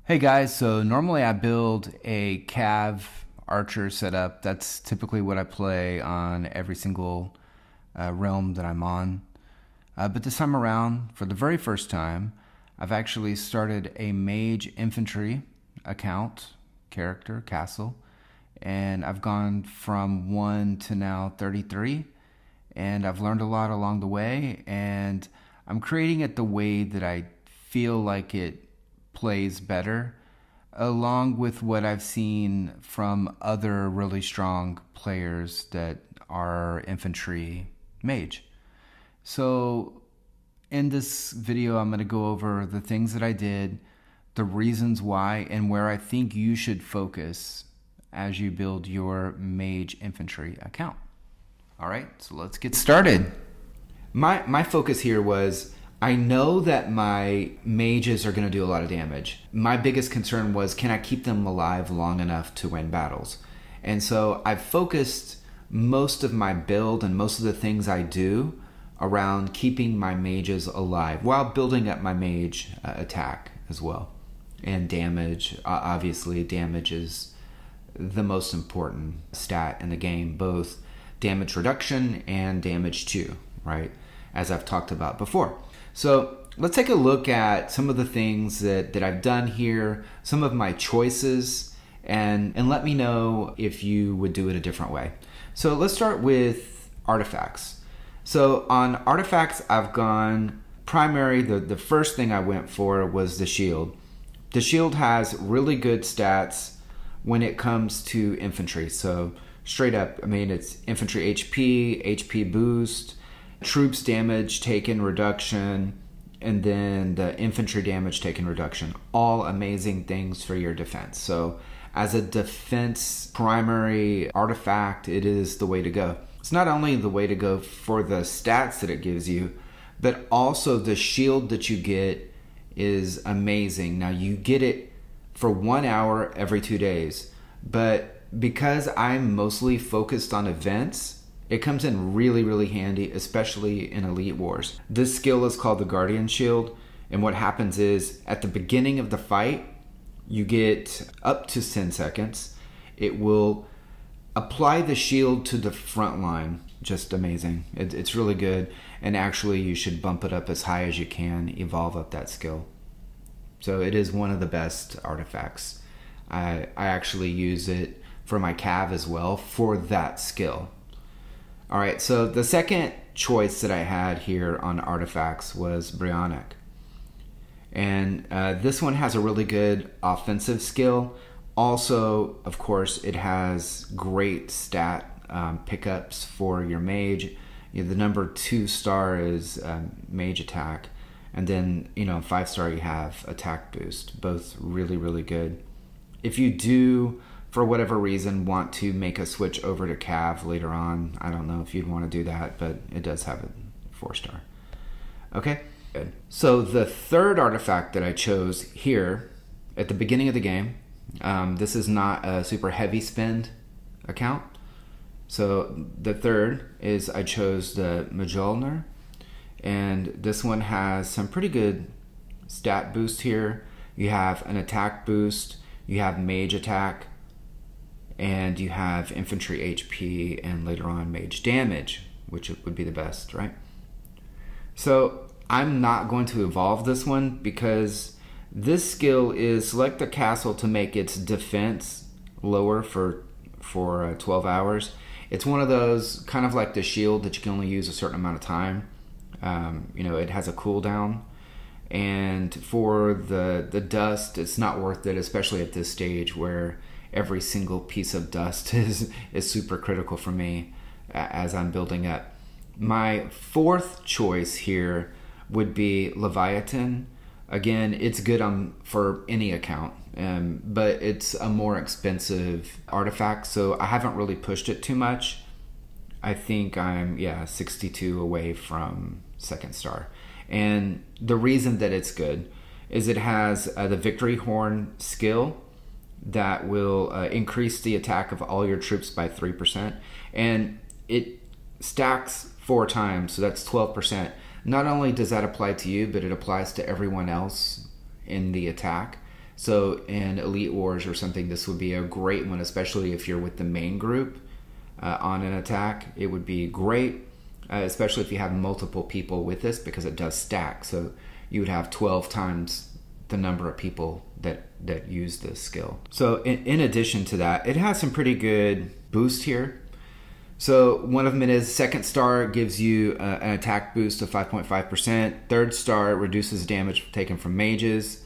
Hey guys, so normally I build a Cav archer setup. That's typically what I play on every single realm that I'm on. But this time around, for the very first time, I've actually started a Mage Infantry account, character, castle, and I've gone from 1 to now 33, and I've learned a lot along the way, and I'm creating it the way that I feel like it plays better, along with what I've seen from other really strong players that are infantry mage. So in this video, I'm going to go over the things that I did, the reasons why, and where I think you should focus as you build your mage infantry account. All right, so let's get started. My focus here was, I know that my mages are going to do a lot of damage. My biggest concern was, can I keep them alive long enough to win battles? And so I've focused most of my build and most of the things I do around keeping my mages alive while building up my mage attack as well. And damage, obviously damage is the most important stat in the game, both damage reduction and damage 2, right? As I've talked about before. So let's take a look at some of the things that I've done here, some of my choices, and let me know if you would do it a different way. So let's start with artifacts. So on artifacts, I've gone primary. The first thing I went for was the shield. The shield has really good stats when it comes to infantry. So straight up, I mean, it's infantry HP, HP boost, troops damage taken reduction, and then the infantry damage taken reduction. All amazing things for your defense. So as a defense primary artifact, it is the way to go. It's not only the way to go for the stats that it gives you, but also the shield that you get is amazing. Now you get it for 1 hour every 2 days, but because I'm mostly focused on events, it comes in really, really handy, especially in Elite Wars. This skill is called the Guardian Shield, and what happens is, at the beginning of the fight, you get up to 10 seconds. It will apply the shield to the front line. Just amazing. It's really good, and actually you should bump it up as high as you can, evolve up that skill. So it is one of the best artifacts. I actually use it for my Cav as well for that skill. All right, so the second choice that I had here on artifacts was Brionic. And this one has a really good offensive skill. Also, of course, it has great stat pickups for your mage. You know, the number 2 star is mage attack. And then, 5 star you have attack boost. Both really, really good. If you do, for whatever reason, want to make a switch over to Cav later on, I don't know if you'd want to do that, but it does have a 4 star. Okay, good. So the third artifact that I chose here at the beginning of the game, this is not a super heavy spend account. So the third is I chose the Mjolnir, and this one has some pretty good stat boost here. You have an attack boost, you have mage attack, and you have infantry HP, and later on mage damage, which would be the best, right? So I'm not going to evolve this one because this skill is select the castle to make its defense lower for 12 hours. It's one of those, kind of like the shield, that you can only use a certain amount of time. It has a cooldown. And for the dust, it's not worth it, especially at this stage where every single piece of dust is super critical for me as I'm building up. My fourth choice here would be Leviathan. Again, it's good for any account, but it's a more expensive artifact, so I haven't really pushed it too much. I think I'm 62 away from 2nd star. And the reason that it's good is it has the Victory Horn skill that will increase the attack of all your troops by 3%, and it stacks 4 times, so that's 12%. Not only does that apply to you, but it applies to everyone else in the attack. So in Elite Wars or something, this would be a great one, especially if you're with the main group on an attack. It would be great, especially if you have multiple people with this, because it does stack. So you would have 12 times the number of people that use this skill. So in addition to that, it has some pretty good boost here. So one of them is second star gives you an attack boost of 5.5%. Third star reduces damage taken from mages.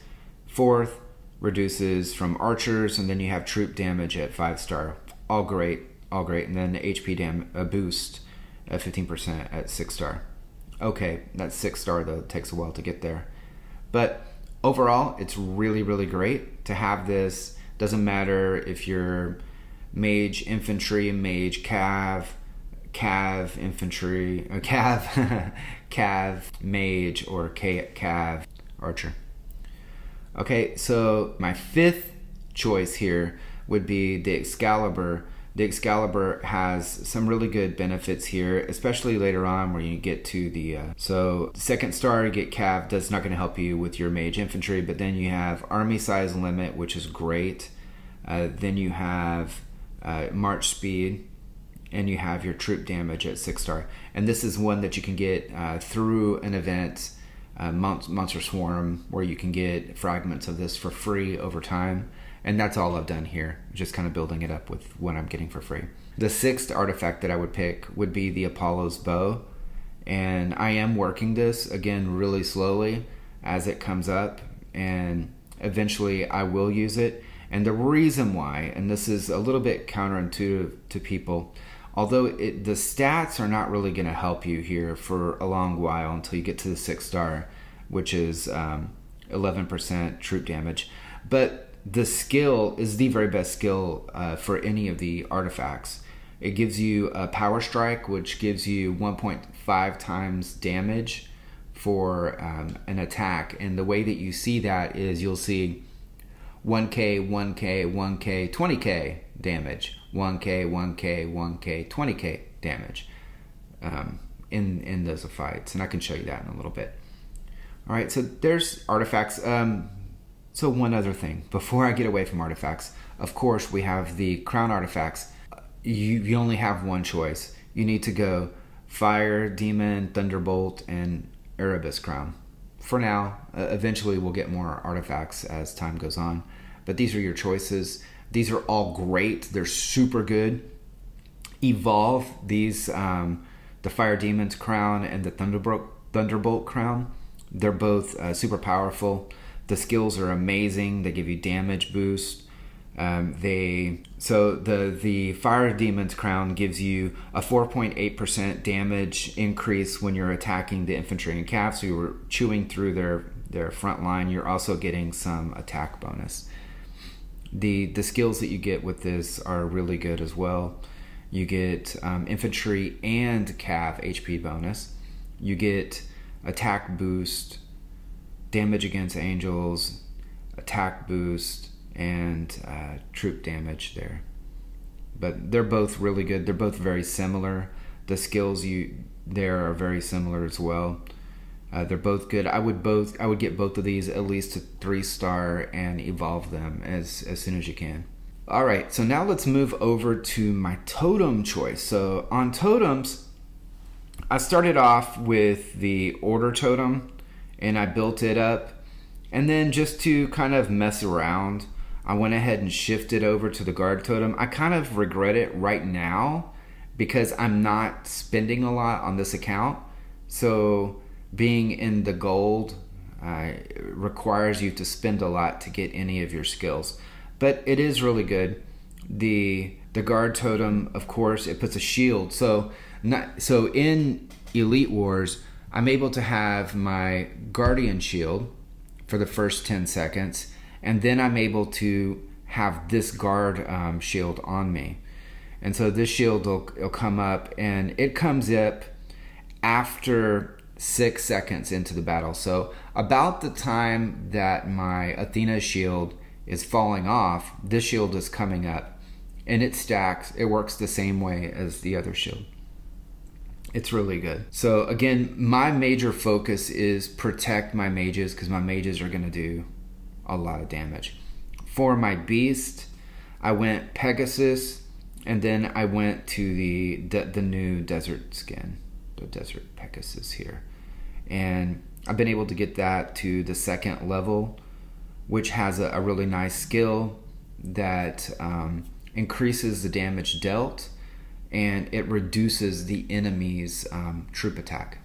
Fourth reduces from archers, and then you have troop damage at 5 star. All great, all great. And then the HP boost at 15% at 6 star. Okay, that's 6 star though. It takes a while to get there. But overall, it's really, really great to have this. Doesn't matter if you're mage, infantry, mage, cav, infantry, cav, mage, or cav, archer. Okay, so my fifth choice here would be the Excalibur. The Excalibur has some really good benefits here, especially later on where you get to the... So second star, you get cav. That's not going to help you with your mage infantry, but then you have army size limit, which is great. Then you have march speed, and you have your troop damage at 6 star. And this is one that you can get through an event, Monster Swarm, where you can get fragments of this for free over time. And that's all I've done here, just kind of building it up with what I'm getting for free. The sixth artifact that I would pick would be the Apollo's Bow. And I am working this, again, really slowly as it comes up. And eventually I will use it. And the reason why, and this is a little bit counterintuitive to people, although the stats are not really going to help you here for a long while until you get to the 6 star, which is 11% troop damage. But the skill is the very best skill for any of the artifacts. It gives you a power strike, which gives you 1.5 times damage for an attack. And the way that you see that is you'll see 1k, 1k, 1k, 20k damage, 1k, 1k, 1k, 20k damage in those fights. And I can show you that in a little bit. All right, so there's artifacts. So one other thing, before I get away from artifacts, of course we have the crown artifacts. You only have one choice. You need to go Fire, Demon, Thunderbolt, and Erebus Crown. For now, eventually we'll get more artifacts as time goes on. But these are your choices. These are all great. They're super good. Evolve these, the Fire Demon's Crown and the Thunderbolt Crown. They're both super powerful. The skills are amazing. They give you damage boost. So the Fire Demon's Crown gives you a 4.8% damage increase when you're attacking the infantry and cav. So you're chewing through their front line. You're also getting some attack bonus. The skills that you get with this are really good as well. You get infantry and cav HP bonus. You get attack boost, damage against angels, attack boost, and troop damage there. But they're both really good. They're both very similar. The skills there are very similar as well. They're both good. I would get both of these at least to 3 star and evolve them as soon as you can. All right, so now let's move over to my totem choice. So on totems, I started off with the order totem, and I built it up. And then just to kind of mess around, I went ahead and shifted over to the guard totem. I kind of regret it right now because I'm not spending a lot on this account. So being in the gold requires you to spend a lot to get any of your skills. But it is really good. The guard totem, of course, it puts a shield. So in Elite Wars, I'm able to have my Guardian Shield for the first 10 seconds, and then I'm able to have this guard shield on me. And so this shield will come up, and it comes up after 6 seconds into the battle. So about the time that my Athena shield is falling off, this shield is coming up, and it stacks. It works the same way as the other shield. It's really good. So again, my major focus is protect my mages, because my mages are going to do a lot of damage. For my beast, I went Pegasus, and then I went to the new desert skin, the desert Pegasus here. And I've been able to get that to the 2nd level, which has a really nice skill that increases the damage dealt, and it reduces the enemy's troop attack.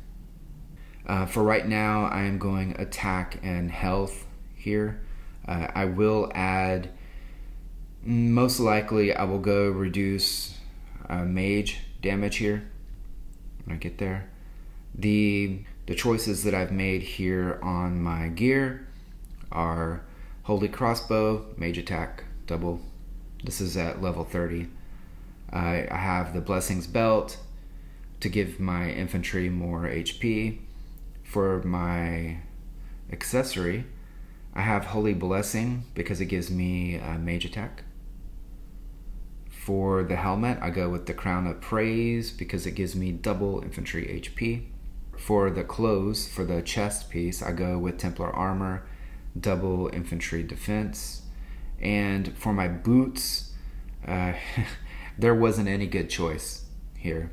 For right now, I am going attack and health here. I will add, most likely I will go reduce mage damage here when I get there. The choices that I've made here on my gear are Holy Crossbow, Mage Attack, double. This is at level 30. I have the Blessings Belt to give my infantry more HP. For my accessory, I have Holy Blessing because it gives me Mage Attack. For the helmet, I go with the Crown of Praise because it gives me double infantry HP. For the clothes, for the chest piece, I go with Templar Armor, double infantry defense. And for my boots, there wasn't any good choice here.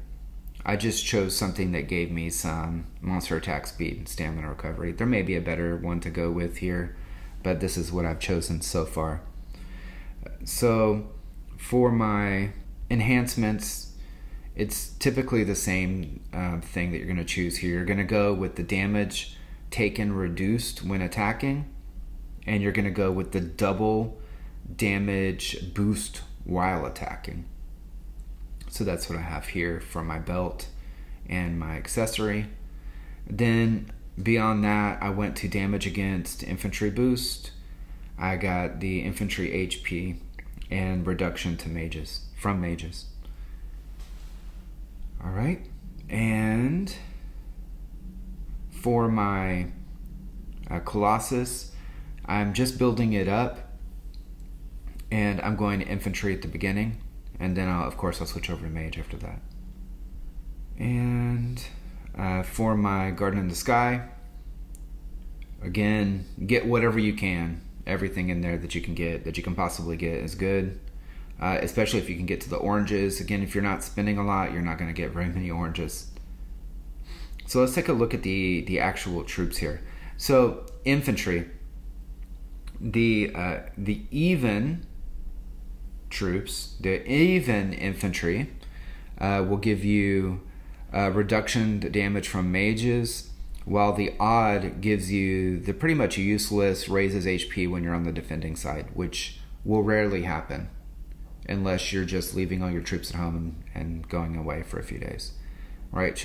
I just chose something that gave me some monster attack speed and stamina recovery. There may be a better one to go with here, but this is what I've chosen so far. So for my enhancements, it's typically the same thing that you're going to choose here. You're going to go with the damage taken reduced when attacking, and you're going to go with the double damage boost while attacking. So that's what I have here for my belt and my accessory. Then beyond that, I went to damage against infantry boost. I got the infantry HP and reduction to mages, from mages. All right, and for my Colossus, I'm just building it up, and I'm going to infantry at the beginning, and then of course I'll switch over to mage after that. And for my Garden in the Sky, again, get whatever you can. Everything in there that you can get, that you can possibly get, is good. Especially if you can get to the oranges. Again, if you're not spending a lot, you're not going to get very many oranges. So let's take a look at the actual troops here. So infantry, the even troops, the even infantry will give you reduction to damage from mages, while the odd gives you the pretty much useless raises HP when you're on the defending side, which will rarely happen unless you're just leaving all your troops at home and going away for a few days, right?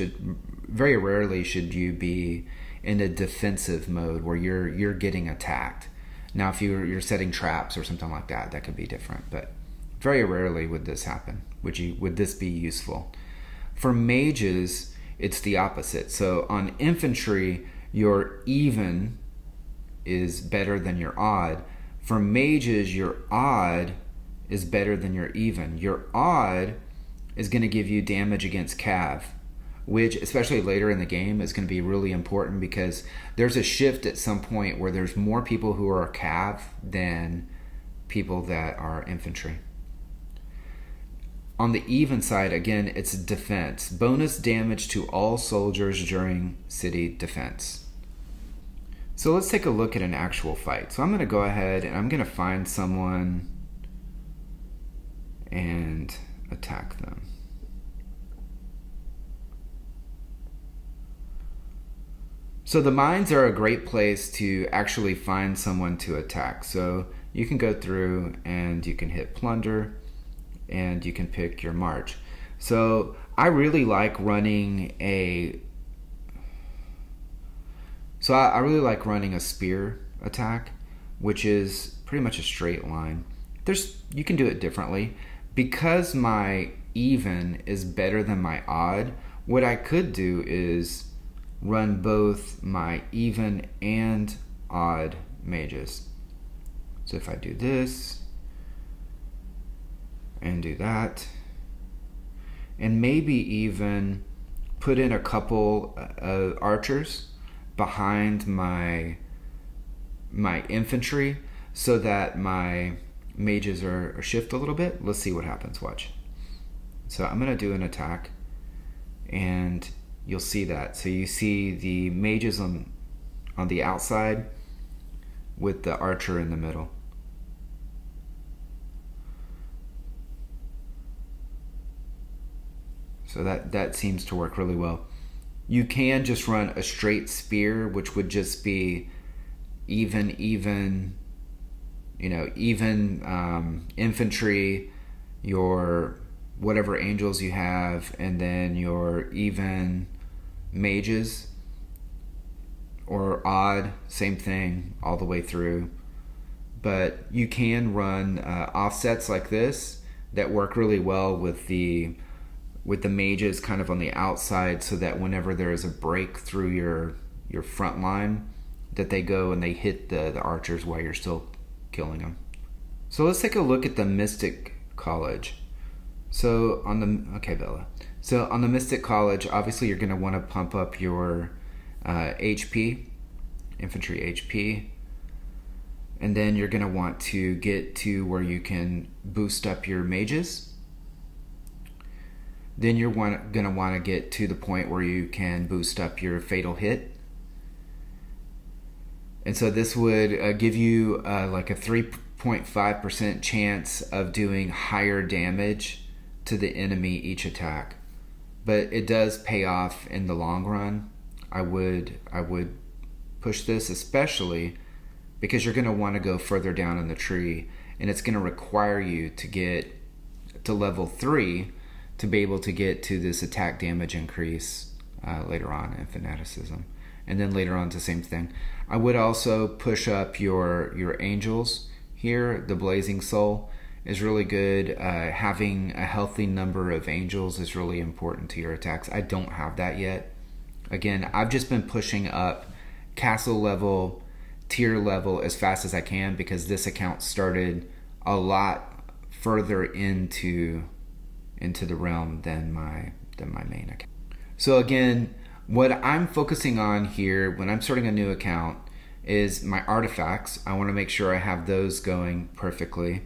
Very rarely should you be in a defensive mode where you're getting attacked. Now, if you're setting traps or something like that, that could be different, but very rarely would this happen. Would this be useful? For mages, it's the opposite. So on infantry, your even is better than your odd. For mages, your odd is better than your even. Your odd is going to give you damage against cav, which, especially later in the game, is going to be really important because there's a shift at some point where there's more people who are cav than people that are infantry. On the even side, again, it's defense. Bonus damage to all soldiers during city defense. So let's take a look at an actual fight. So I'm going to go ahead and I'm going to find someone and attack them. So the mines are a great place to actually find someone to attack. So you can go through and you can hit plunder and you can pick your march. So I really like running a spear attack, which is pretty much a straight line. You can do it differently. Because my even is better than my odd, what I could do is run both my even and odd mages. So if I do this and do that, and maybe even put in a couple archers behind my infantry, so that my mages are shift a little bit. Let's see what happens. Watch. So I'm gonna do an attack, and you'll see that. So you see the mages on the outside with the archer in the middle. So that seems to work really well. You can just run a straight spear, which would just be even infantry, your whatever angels you have, and then your even mages, or odd, same thing all the way through. But you can run offsets like this that work really well with the mages kind of on the outside, so that whenever there is a break through your front line, that they go and they hit the archers while you're still killing them. So let's take a look at the Mystic College. So on the, okay, Bella. So on the Mystic College, obviously you're going to want to pump up your HP, infantry HP, and then you're going to want to get to where you can boost up your mages. Then you're going to want to get to the point where you can boost up your fatal hit. And so this would give you like a 3.5% chance of doing higher damage to the enemy each attack. But it does pay off in the long run. I would push this, especially because you're going to want to go further down in the tree, and it's going to require you to get to level 3 to be able to get to this attack damage increase later on in Fanaticism. And then later on, it's the same thing. I would also push up your angels here. The Blazing Soul is really good. Having a healthy number of angels is really important to your attacks. I don't have that yet. Again, I've just been pushing up castle level, tier level as fast as I can, because this account started a lot further into the realm than my main account. So again, what I'm focusing on here when I'm starting a new account is my artifacts. I want to make sure I have those going perfectly.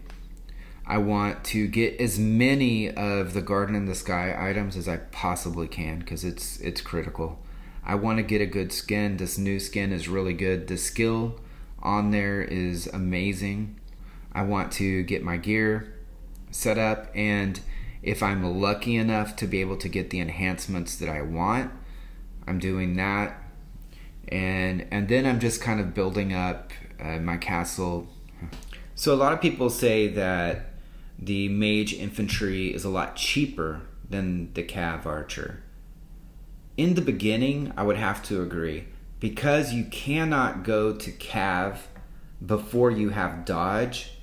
I want to get as many of the Garden in the Sky items as I possibly can, because it's critical. I want to get a good skin. This new skin is really good. The skill on there is amazing. I want to get my gear set up, and if I'm lucky enough to be able to get the enhancements that I want, I'm doing that. And then I'm just kind of building up my castle. So a lot of people say that the mage infantry is a lot cheaper than the cav archer. In the beginning, I would have to agree, because you cannot go to cav before you have dodge,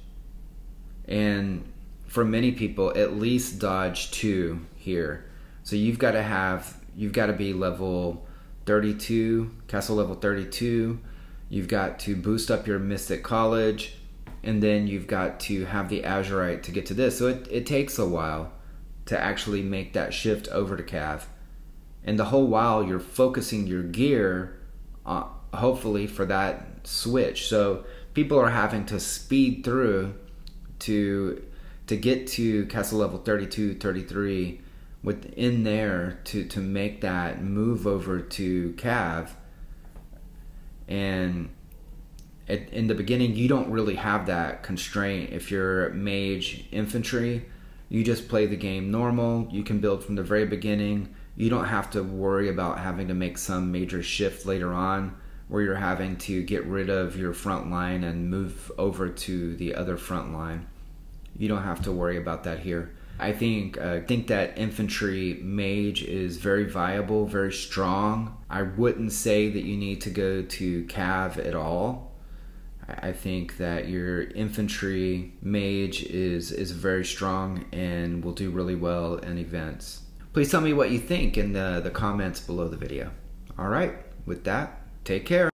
and for many people, at least dodge 2 here. So you've got to be level 32, castle level 32. You've got to boost up your Mystic College, and then you've got to have the Azurite to get to this. So it takes a while to actually make that shift over to cav. And the whole while you're focusing your gear, hopefully, for that switch. So people are having to speed through to get to castle level 32, 33 within there to make that move over to cav. And in the beginning, you don't really have that constraint. If you're mage infantry, you just play the game normal. You can build from the very beginning. You don't have to worry about having to make some major shift later on where you're having to get rid of your front line and move over to the other front line. You don't have to worry about that here. I think that infantry mage is very viable, very strong. I wouldn't say that you need to go to cav at all. I think that your infantry mage is very strong and will do really well in events. Please tell me what you think in the comments below the video. All right, with that, take care.